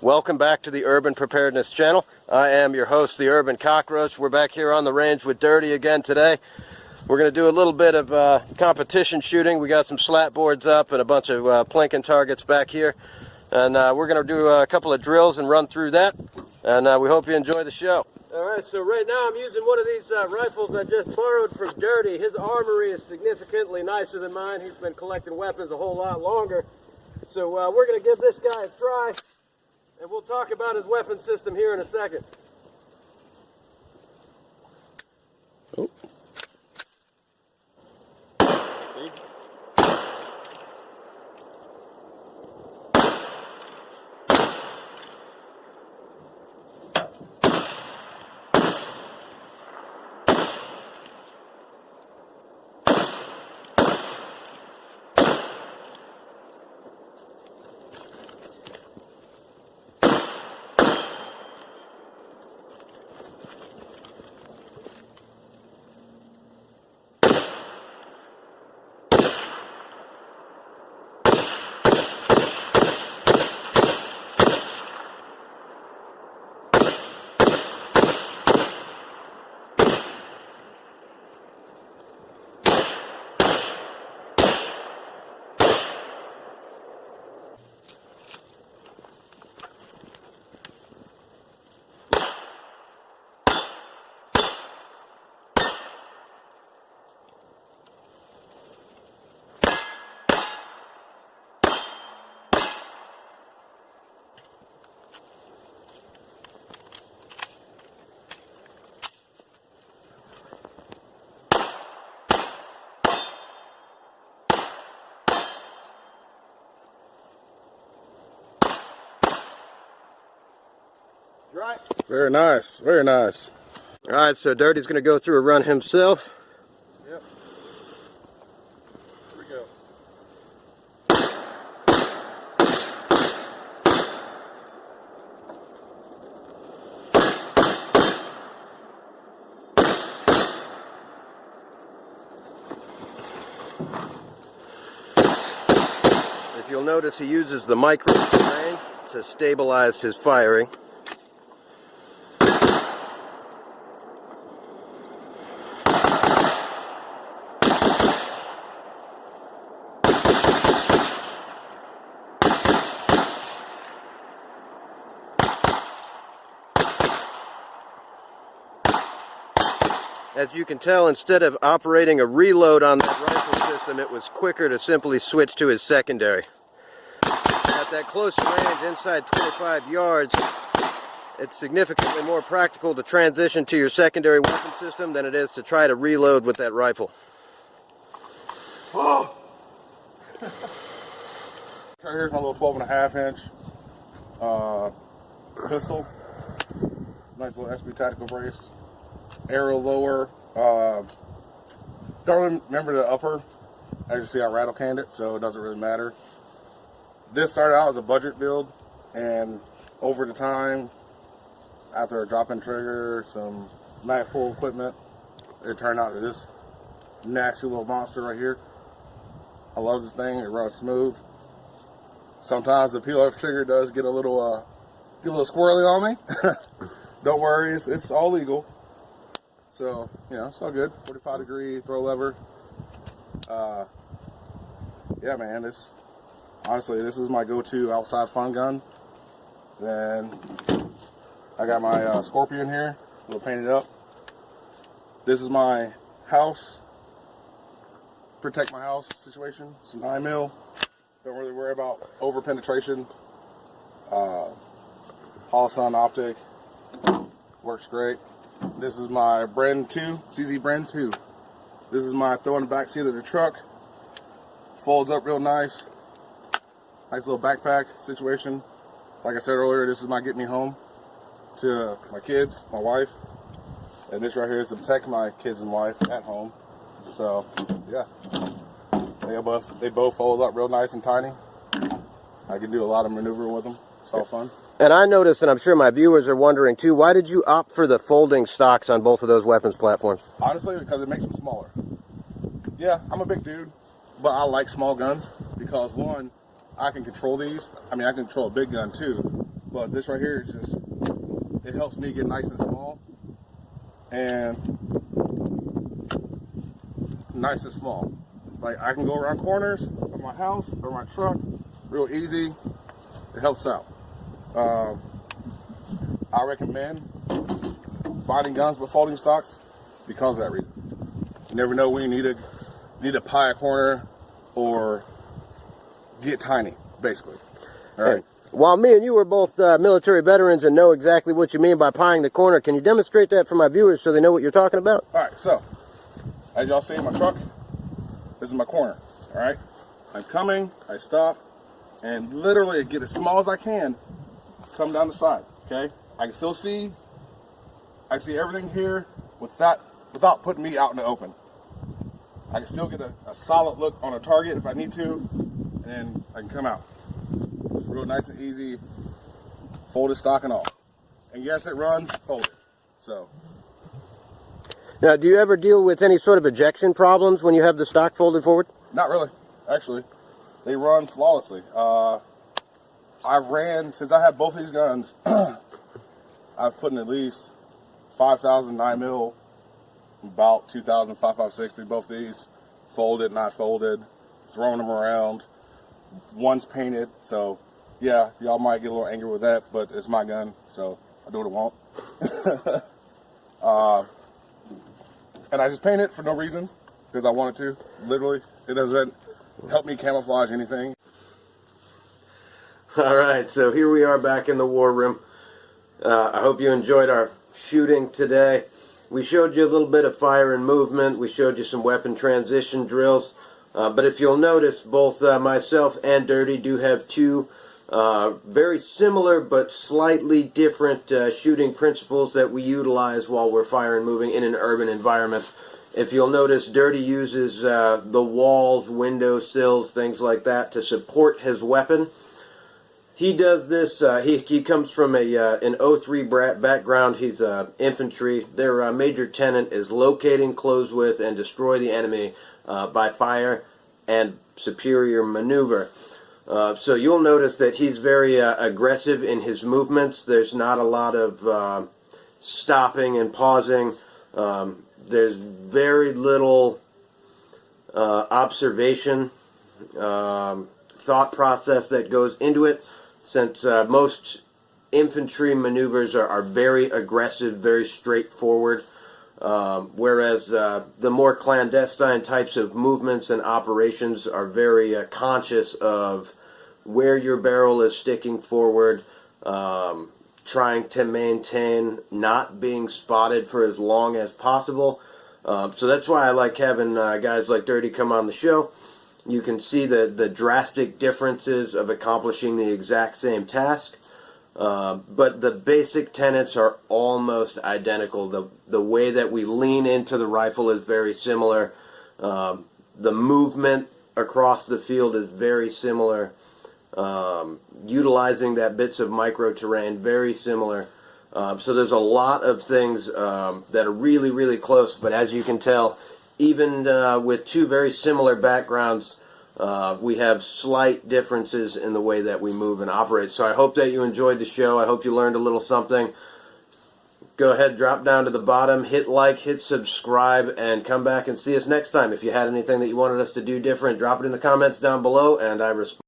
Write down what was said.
Welcome back to the Urban Preparedness Channel. I am your host, the Urban Cockroach. We're back here on the range with Dirty again today. We're going to do a little bit of competition shooting. We got some slat boards up and a bunch of plinking targets back here. And we're going to do a couple of drills and run through that. And we hope you enjoy the show. Alright, so right now I'm using one of these rifles I just borrowed from Dirty. His armory is significantly nicer than mine. He's been collecting weapons a whole lot longer. So we're going to give this guy a try. And we'll talk about his weapon system here in a second. Oh. See? Right. Very nice, very nice. Alright, so Dirty's going to go through a run himself. Yep. Here we go. If you'll notice, he uses the micro terrain to stabilize his firing. As you can tell, instead of operating a reload on that rifle system, it was quicker to simply switch to his secondary. At that close range, inside 25 yards, it's significantly more practical to transition to your secondary weapon system than it is to try to reload with that rifle. Oh! Here's my little 12.5 inch pistol. Nice little SB tactical brace. Arrow lower. Don't remember the upper. As you see, I rattle canned it, so it doesn't really matter. This started out as a budget build, and over the time, after a drop-in trigger, some mag pull equipment, it turned out to this nasty little monster right here. I love this thing. It runs smooth. Sometimes the PLF trigger does get a little squirrely on me. Don't worry, it's all legal. So, you know, it's all good. 45 degree throw lever. Yeah, man, honestly, this is my go-to outside fun gun. Then I got my Scorpion here. We'll paint it up. This is my house. Protect my house situation. It's a 9mm. Don't really worry about over penetration. Holosun optic. Works great. This is my Brand 2, CZ Brand 2. This is my throw in the back seat of the truck. Folds up real nice. Nice little backpack situation. Like I said earlier, this is my get me home to my kids, my wife. And this right here is to protect my kids and wife at home. So, yeah. They both fold up real nice and tiny. I can do a lot of maneuvering with them. It's all fun. And I noticed, and I'm sure my viewers are wondering too, why did you opt for the folding stocks on both of those weapons platforms? Honestly, because it makes them smaller. Yeah, I'm a big dude, but I like small guns because, one, I can control these. I mean, I can control a big gun too, but this right here is just, it helps me get nice and small. And nice and small. Like I can go around corners of my house or my truck real easy. It helps out. I recommend finding guns with folding stocks because of that reason. You never know when you need to pie a corner or get tiny, basically. All right. While me and you are both military veterans and know exactly what you mean by pieing the corner, can you demonstrate that for my viewers so they know what you're talking about? All right, so as y'all see in my truck, this is my corner. All right, I'm coming, I stop, and literally get as small as I can, come down the side. Okay, I can still see. I see everything here without putting me out in the open. I can still get a solid look on a target if I need to, and then I can come out. Real nice and easy, folded stock and all. And yes, it runs folded. So. Now, do you ever deal with any sort of ejection problems when you have the stock folded forward? Not really, actually. They run flawlessly. I've ran, since I have both these guns, I've put in at least 5,000 9mm, about 2,000 5.56 through both these, folded, not folded, throwing them around. One's painted, so yeah, y'all might get a little angry with that, but it's my gun, so I do what I want. And I just paint it for no reason, because I wanted to, literally. It doesn't help me camouflage anything. All right, so here we are back in the war room. I hope you enjoyed our shooting today. We showed you a little bit of fire and movement. We showed you some weapon transition drills. But if you'll notice, both myself and Dirty do have two very similar but slightly different shooting principles that we utilize while we're fire and moving in an urban environment. If you'll notice, Dirty uses the walls, window sills, things like that to support his weapon. He does this, he comes from an 03 background. He's infantry. Their major tenet is locating, close with, and destroy the enemy by fire and superior maneuver. So you'll notice that he's very aggressive in his movements. There's not a lot of stopping and pausing. There's very little observation, thought process that goes into it, since most infantry maneuvers are very aggressive, very straightforward. Whereas the more clandestine types of movements and operations are very conscious of where your barrel is sticking forward, trying to maintain not being spotted for as long as possible. So that's why I like having guys like Dirty come on the show. You can see the drastic differences of accomplishing the exact same task. But the basic tenets are almost identical. The way that we lean into the rifle is very similar. The movement across the field is very similar. Utilizing that bits of micro-terrain, very similar. So there's a lot of things that are really, really close. But as you can tell, even with two very similar backgrounds, we have slight differences in the way that we move and operate. So I hope that you enjoyed the show. I hope you learned a little something. Go ahead, drop down to the bottom, hit like, hit subscribe, and come back and see us next time. If you had anything that you wanted us to do different, drop it in the comments down below, and I respond.